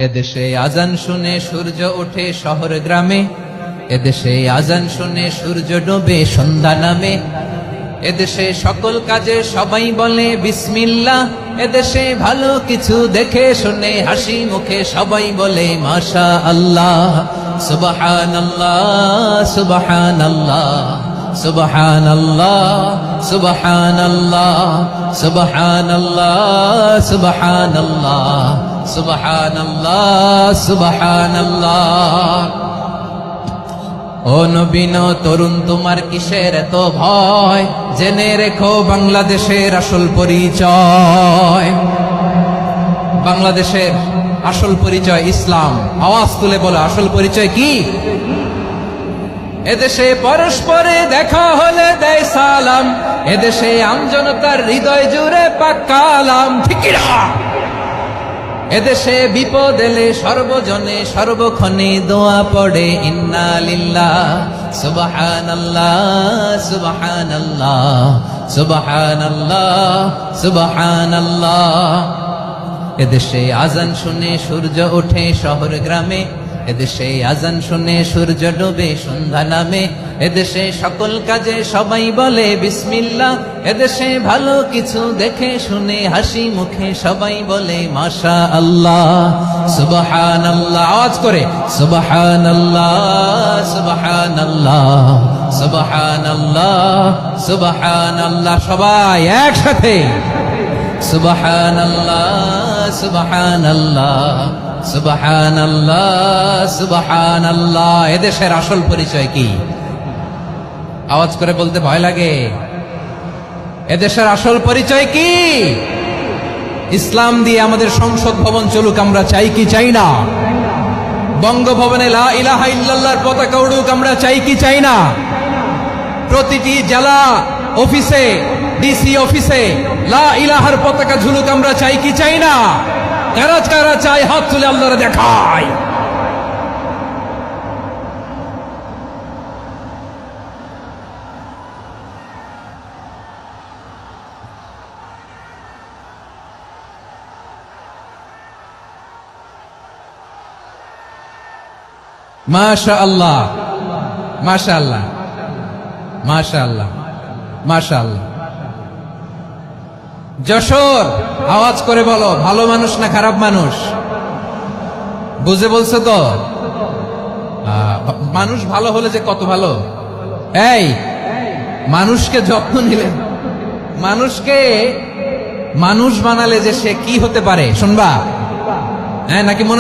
এদেশে আজান শুনে সূর্য ওঠে শহর গ্রামে, এদেশে আজান শুনে সূর্য ডোবে সন্ধ্যা নামে। এদেশে সকল কাজে সবাই বলে বিসমিল্লাহ, এদেশে ভালো কিছু দেখে শুনে হাসি মুখে সবাই বলে মাশা আল্লাহ। সুবহানাল্লাহ সুবহানাল্লাহ সুবহানাল্লাহ সুবহানাল্লাহ সুবহানাল্লাহ সুবহানাল্লাহ সুবহানাল্লাহ সুবহানাল্লাহ। ও নবীন তরুণ তোমার কিসের এত ভয়, জেনে রেখো বাংলাদেশের আসল পরিচয়। বাংলাদেশের আসল পরিচয় ইসলাম। আওয়াজ তুলে বলো আসল পরিচয় কি? এদেশে পরস্পরে দেখা হলে দেয় সালাম, এদেশে আমজনতার হৃদয় জুড়ে পাক্কা আলাম। ঠিক না? এদেশে বিপদ এলে সর্বজনে সর্বক্ষণে দোয়া পড়ে ইন্না লিল্লাহ সুবহানাল্লাহ সুবহানাল্লাহ সুবহানাল্লাহ সুবহানাল্লাহ। এদেশে আজান শুনে সূর্য ওঠে শহর গ্রামে, এদেশে আজান শুনে সূর্য ডোবে সন্ধ্যা নামে। এদেশে সকল কাজে সবাই বলে বিসমিল্লাহ, এদেশে ভালো কিছু দেখে শুনে হাসি মুখে সবাই বলে মাশা আল্লাহ। সুবহানাল্লাহ, আওয়াজ করে সুবহানাল্লাহ সুবহানাল্লাহ সুবহানাল্লাহ সুবহানাল্লাহ। সবাই একসাথে সুবহানাল্লাহ সুবহানাল্লাহ সুবহানাল্লাহ সুবহানাল্লাহ। এদেশের আসল পরিচয় কি? আওয়াজ করে বলতে ভয় লাগে। এদেশের আসল পরিচয় কি? ইসলাম দিয়ে আমাদের সংসদ ভবন চলুক, আমরা চাই কি চাই না? বঙ্গভবনে লা ইলাহা ইল্লাল্লাহর পতাকা উড়ুক, আমরা চাই কি চাই না? প্রতিটি জেলা অফিসে, ডিসি অফিসে লা ইলাহার পতাকা ঝুলুক, আমরা চাই কি চাই না? কারা কারা চাই হাত তুলে আল্লাহরে দেখায়। মাশাআল্লাহ মাশাআল্লাহ মাশাআল্লাহ মাশাআল্লাহ। যশোর, আওয়াজ করে বলো ভালো মানুষ না খারাপ মানুষ? বুঝে বলছো তো? মানুষ ভালো হলে যে কত ভালো। এই মানুষকে যত্ন নিলে, মানুষকে মানুষ বানালে যে সে কি হতে পারে শুনবা? হ্যাঁ নাকি মনে